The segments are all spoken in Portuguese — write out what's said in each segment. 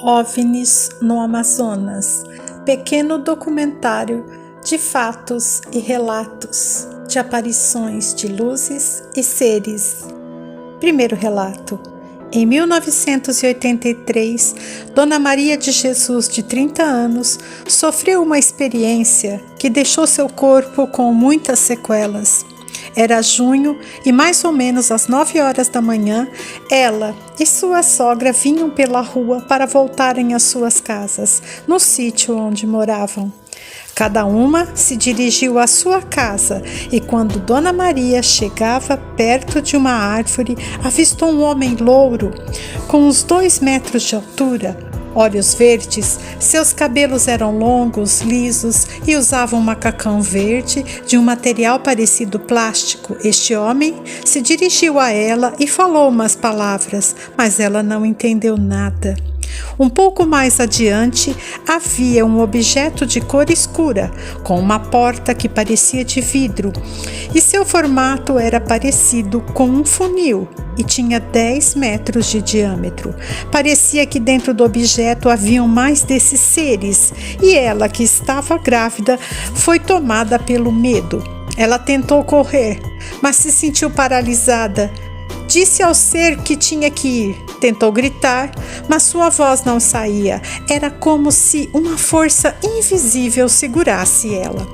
OVNIs no Amazonas, pequeno documentário de fatos e relatos de aparições de luzes e seres. Primeiro relato. Em 1983, Dona Maria de Jesus, de 30 anos, sofreu uma experiência que deixou seu corpo com muitas sequelas. Era junho e mais ou menos às 9 horas da manhã, ela e sua sogra vinham pela rua para voltarem às suas casas, no sítio onde moravam. Cada uma se dirigiu à sua casa e quando Dona Maria chegava perto de uma árvore, avistou um homem louro, com uns 2 metros de altura, olhos verdes, seus cabelos eram longos, lisos e usava um macacão verde de um material parecido plástico. Este homem se dirigiu a ela e falou umas palavras, mas ela não entendeu nada. Um pouco mais adiante, havia um objeto de cor escura, com uma porta que parecia de vidro, e seu formato era parecido com um funil e tinha 10 metros de diâmetro. Parecia que dentro do objeto haviam mais desses seres, e ela, que estava grávida, foi tomada pelo medo. Ela tentou correr, mas se sentiu paralisada. Disse ao ser que tinha que ir. Tentou gritar, mas sua voz não saía. Era como se uma força invisível segurasse ela.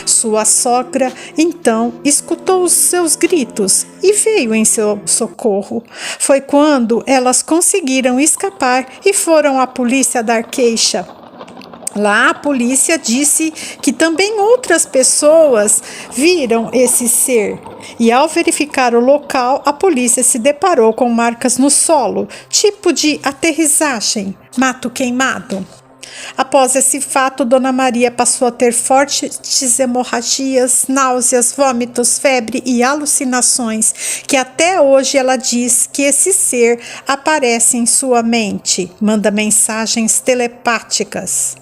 Sua sogra, então, escutou os seus gritos e veio em seu socorro. Foi quando elas conseguiram escapar e foram à polícia dar queixa. Lá a polícia disse que também outras pessoas viram esse ser e ao verificar o local, a polícia se deparou com marcas no solo, tipo de aterrissagem, mato queimado. Após esse fato, Dona Maria passou a ter fortes hemorragias, náuseas, vômitos, febre e alucinações, que até hoje ela diz que esse ser aparece em sua mente, manda mensagens telepáticas.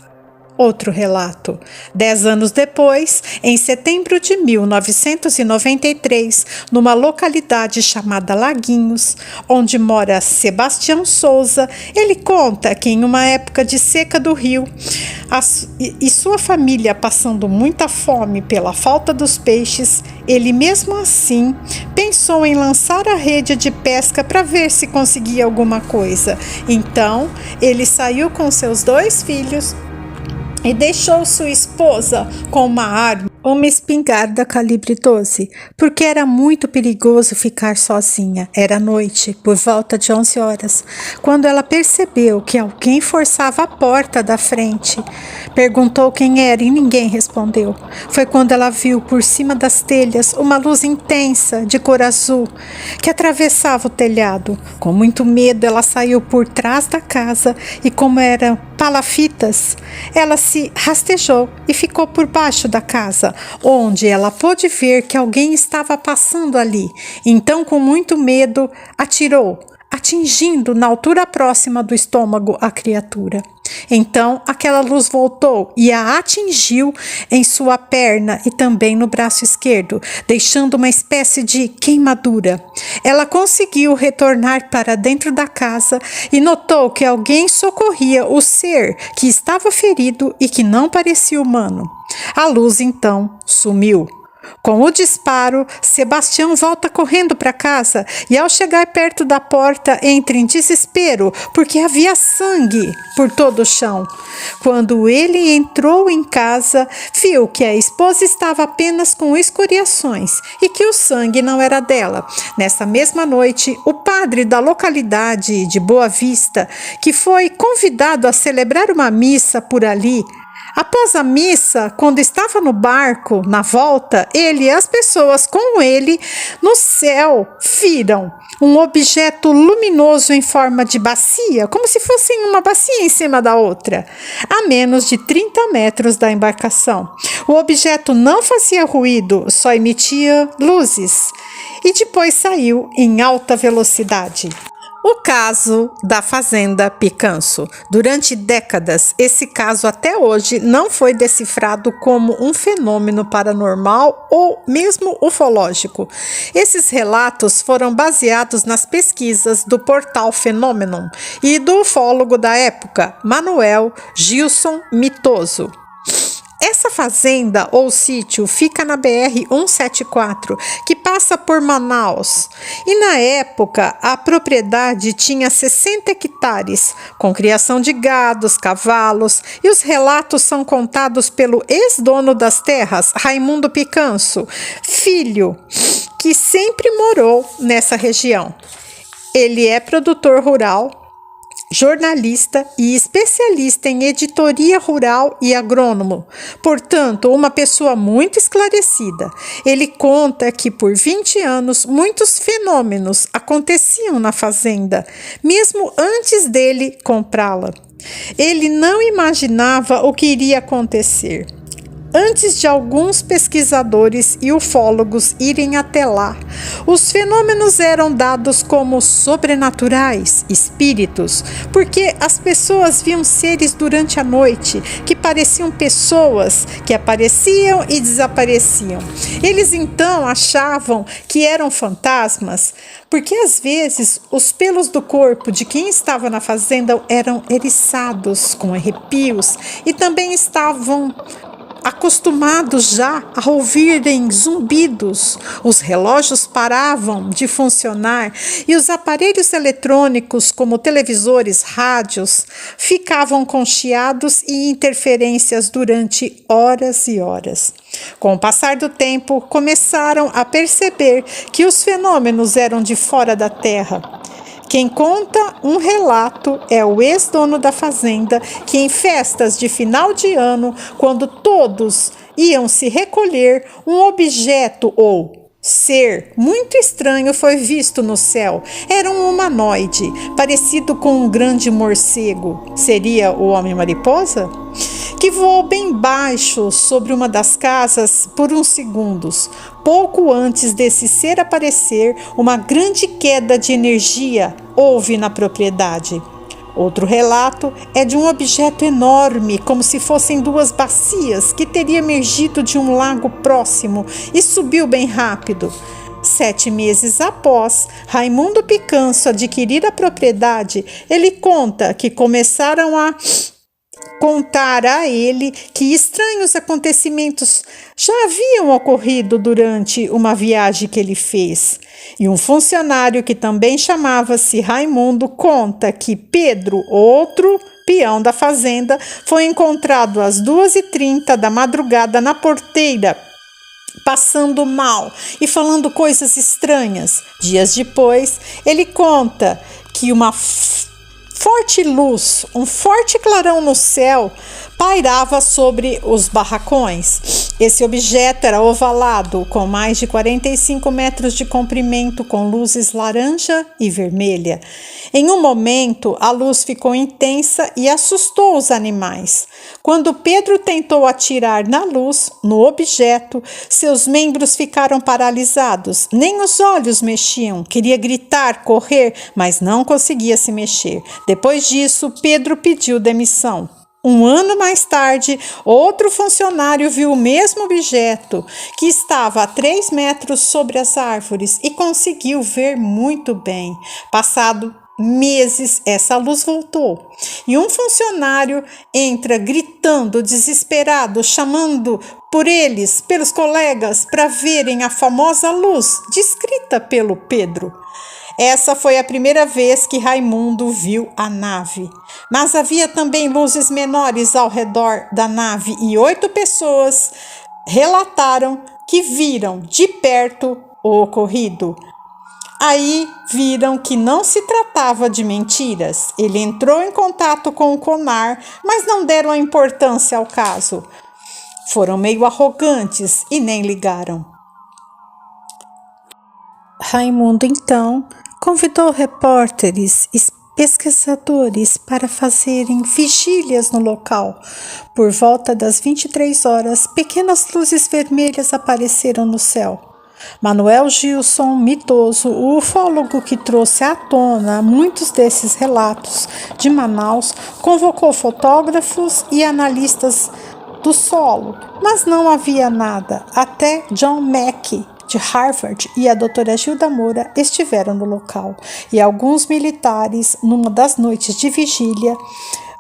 Outro relato. 10 anos depois, em setembro de 1993, numa localidade chamada Laguinhos, onde mora Sebastião Souza, ele conta que em uma época de seca do rio, e sua família passando muita fome pela falta dos peixes, ele mesmo assim pensou em lançar a rede de pesca para ver se conseguia alguma coisa. Então, ele saiu com seus 2 filhos e deixou sua esposa com uma arma, uma espingarda calibre 12, porque era muito perigoso ficar sozinha. Era noite, por volta de 11 horas, quando ela percebeu que alguém forçava a porta da frente. Perguntou quem era e ninguém respondeu. Foi quando ela viu por cima das telhas uma luz intensa de cor azul que atravessava o telhado. Com muito medo, ela saiu por trás da casa e, como eram palafitas, ela se rastejou e ficou por baixo da casa, onde ela pôde ver que alguém estava passando ali. Então, com muito medo, atirou, atingindo na altura próxima do estômago a criatura. Então, aquela luz voltou e a atingiu em sua perna e também no braço esquerdo, deixando uma espécie de queimadura. Ela conseguiu retornar para dentro da casa e notou que alguém socorria o ser que estava ferido e que não parecia humano. A luz, então, sumiu. Com o disparo, Sebastião volta correndo para casa e, ao chegar perto da porta, entra em desespero porque havia sangue por todo o chão. Quando ele entrou em casa, viu que a esposa estava apenas com escoriações e que o sangue não era dela. Nessa mesma noite, o padre da localidade de Boa Vista, que foi convidado a celebrar uma missa por ali, após a missa, quando estava no barco, na volta, ele e as pessoas com ele no céu viram um objeto luminoso em forma de bacia, como se fossem uma bacia em cima da outra, a menos de 30 metros da embarcação. O objeto não fazia ruído, só emitia luzes e depois saiu em alta velocidade. O caso da Fazenda Picanso. Durante décadas, esse caso até hoje não foi decifrado como um fenômeno paranormal ou mesmo ufológico. Esses relatos foram baseados nas pesquisas do portal Fenômeno e do ufólogo da época, Manuel Gilson Mitoso. Essa fazenda ou sítio fica na BR-174, que passa por Manaus. E na época, a propriedade tinha 60 hectares, com criação de gados, cavalos, e os relatos são contados pelo ex-dono das terras, Raimundo Picanso, filho, que sempre morou nessa região. Ele é produtor rural, jornalista e especialista em editoria rural e agrônomo, portanto, uma pessoa muito esclarecida. Ele conta que por 20 anos muitos fenômenos aconteciam na fazenda, mesmo antes dele comprá-la. Ele não imaginava o que iria acontecer. Antes de alguns pesquisadores e ufólogos irem até lá, os fenômenos eram dados como sobrenaturais, espíritos, porque as pessoas viam seres durante a noite que pareciam pessoas que apareciam e desapareciam. Eles então achavam que eram fantasmas, porque às vezes os pelos do corpo de quem estava na fazenda eram eriçados com arrepios e também estavam acostumados já a ouvirem zumbidos, os relógios paravam de funcionar e os aparelhos eletrônicos, como televisores, rádios, ficavam com chiados e interferências durante horas e horas. Com o passar do tempo, começaram a perceber que os fenômenos eram de fora da Terra. Quem conta um relato é o ex-dono da fazenda, que em festas de final de ano, quando todos iam se recolher, um objeto ou ser muito estranho foi visto no céu. Era um humanoide, parecido com um grande morcego. Seria o Homem-Mariposa? Que voou bem baixo sobre uma das casas por uns segundos. Pouco antes desse ser aparecer, uma grande queda de energia houve na propriedade. Outro relato é de um objeto enorme, como se fossem duas bacias, que teria emergido de um lago próximo e subiu bem rápido. 7 meses após Raimundo Picanso adquirir a propriedade, ele conta que começaram a contar a ele que estranhos acontecimentos já haviam ocorrido durante uma viagem que ele fez. E um funcionário que também chamava-se Raimundo conta que Pedro, outro peão da fazenda, foi encontrado às 2h30 da madrugada na porteira, passando mal e falando coisas estranhas. Dias depois, ele conta que uma forte luz, um forte clarão no céu, pairava sobre os barracões. Esse objeto era ovalado, com mais de 45 metros de comprimento, com luzes laranja e vermelha. Em um momento, a luz ficou intensa e assustou os animais. Quando Pedro tentou atirar na luz, no objeto, seus membros ficaram paralisados, nem os olhos mexiam. Queria gritar, correr, mas não conseguia se mexer. Depois disso, Pedro pediu demissão. Um ano mais tarde, outro funcionário viu o mesmo objeto, que estava a 3 metros sobre as árvores, e conseguiu ver muito bem. Passado meses, essa luz voltou. E um funcionário entra gritando, desesperado, chamando por eles, pelos colegas, para verem a famosa luz descrita pelo Pedro. Essa foi a primeira vez que Raimundo viu a nave. Mas havia também luzes menores ao redor da nave e 8 pessoas relataram que viram de perto o ocorrido. Aí viram que não se tratava de mentiras. Ele entrou em contato com o CONAR, mas não deram a importância ao caso. Foram meio arrogantes e nem ligaram. Raimundo, então, convidou repórteres e pesquisadores para fazerem vigílias no local. Por volta das 23 horas, pequenas luzes vermelhas apareceram no céu. Manuel Gilson, mitoso, o ufólogo que trouxe à tona muitos desses relatos de Manaus, convocou fotógrafos e analistas do solo, mas não havia nada. Até John Mackey, de Harvard, e a doutora Gilda Moura estiveram no local, e alguns militares numa das noites de vigília,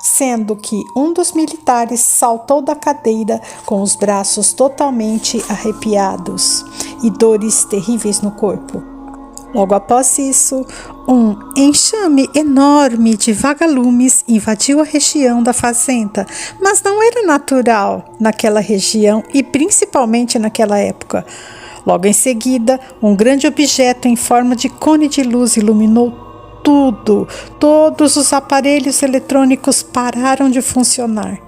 sendo que um dos militares saltou da cadeira com os braços totalmente arrepiados e dores terríveis no corpo. Logo após isso, um enxame enorme de vagalumes invadiu a região da fazenda, mas não era natural naquela região e principalmente naquela época. Logo em seguida, um grande objeto em forma de cone de luz iluminou tudo. Todos os aparelhos eletrônicos pararam de funcionar.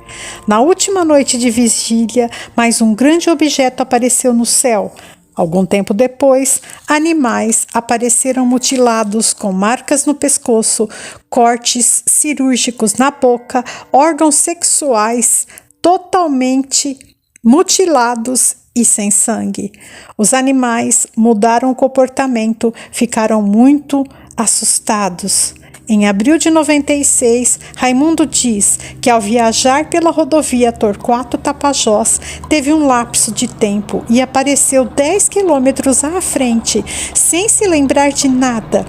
Na última noite de vigília, mais um grande objeto apareceu no céu. Algum tempo depois, animais apareceram mutilados com marcas no pescoço, cortes cirúrgicos na boca, órgãos sexuais totalmente mutilados e sem sangue. Os animais mudaram o comportamento, ficaram muito assustados. Em abril de 96, Raimundo diz que ao viajar pela rodovia Torquato Tapajós, teve um lapso de tempo e apareceu 10 quilômetros à frente, sem se lembrar de nada.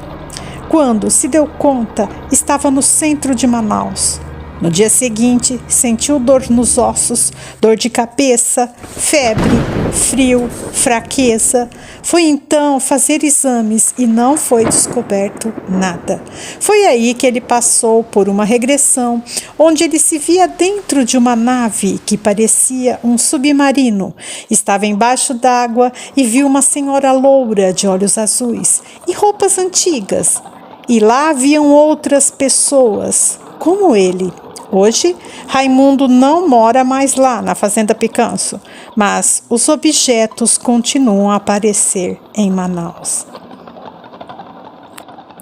Quando se deu conta, estava no centro de Manaus. No dia seguinte, sentiu dor nos ossos, dor de cabeça, febre, frio, fraqueza. Foi então fazer exames e não foi descoberto nada. Foi aí que ele passou por uma regressão, onde ele se via dentro de uma nave que parecia um submarino. Estava embaixo d'água e viu uma senhora loura de olhos azuis e roupas antigas. E lá haviam outras pessoas, como ele. Hoje, Raimundo não mora mais lá na Fazenda Picanço, mas os objetos continuam a aparecer em Manaus.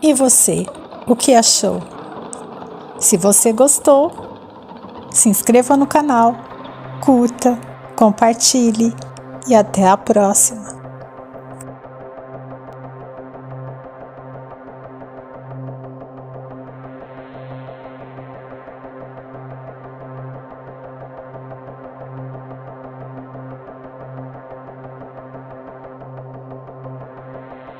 E você, o que achou? Se você gostou, se inscreva no canal, curta, compartilhe e até a próxima.